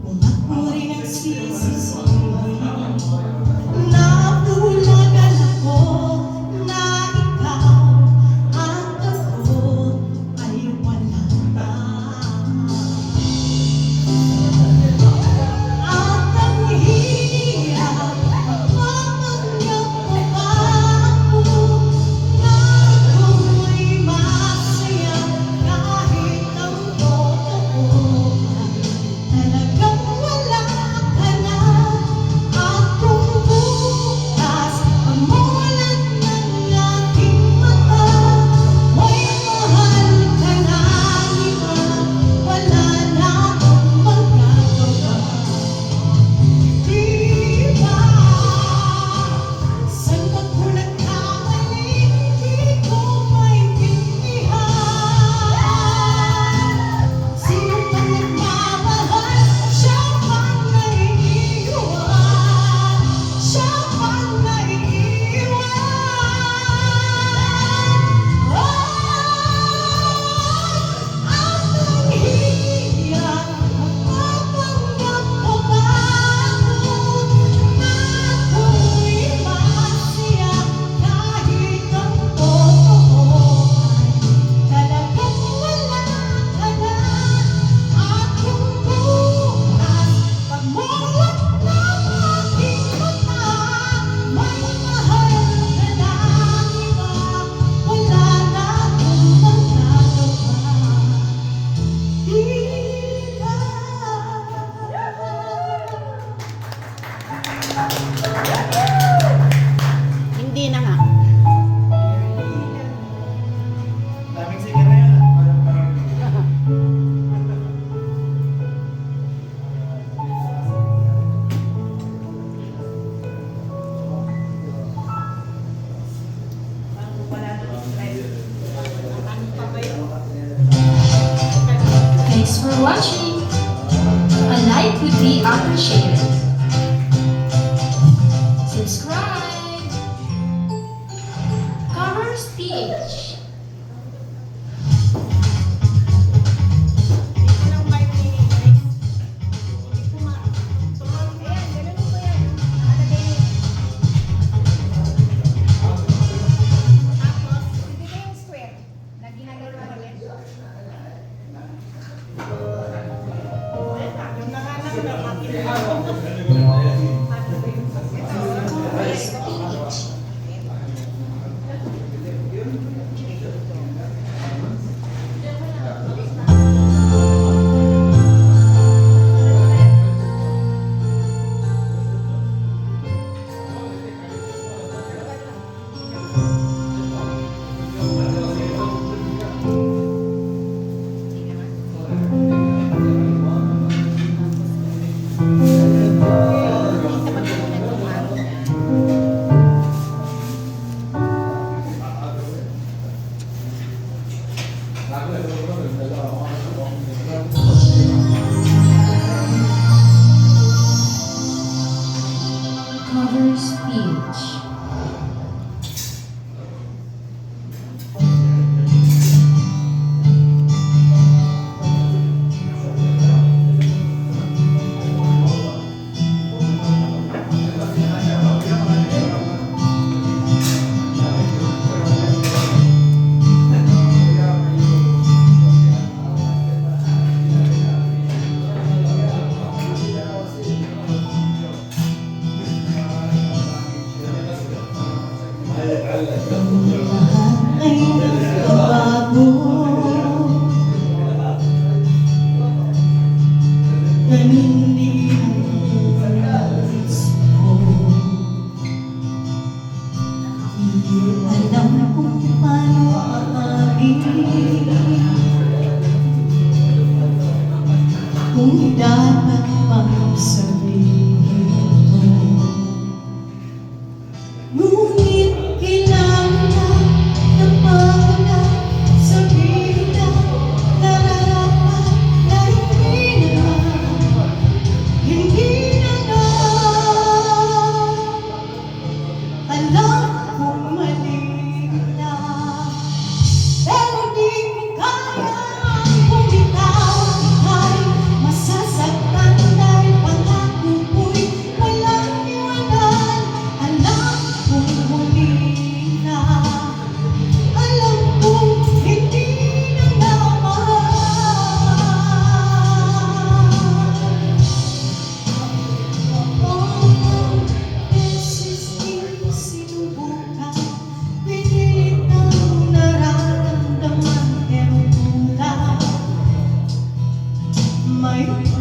kung ako rin nagsisisi, nabulagan ako na ikaw at ako ay wala na. At ang hirap, mamanggap ko pa ako na ako'y masaya kahit ang totoo talagang wala ka na. At kung bukas pamulan ng aking mata, may mahal ka na iba, wala na akong magagawa. Di ba? Saan ba ko nagkamali? Di ko maintindihan. Sino bang nagmamahal? Siya bang naiiwan? Siya bang naiiwan? At ang hirap, mapapanggap ko ba ako na ako'y masaya kahit ang totoo ay talagang wala ka na. At kung bukas pagmulat ng aking mata, may mahal ka na iba, wala na akong magagawa. Di ba? Hindi na nga. Daming singer na yan. Thanks for watching. A like would be appreciated. Subscribe. Covers PH. Covers PH. Lahat ay nagbabago, na hindi mo nais mo. Di alam kung paano aagin, kung dapat pang sabihin mo. Ngunit kailangan na pala sabihin na nararapat na hindi na nga. Alam kong mali na, pero di ko kaya kung ikaw ay may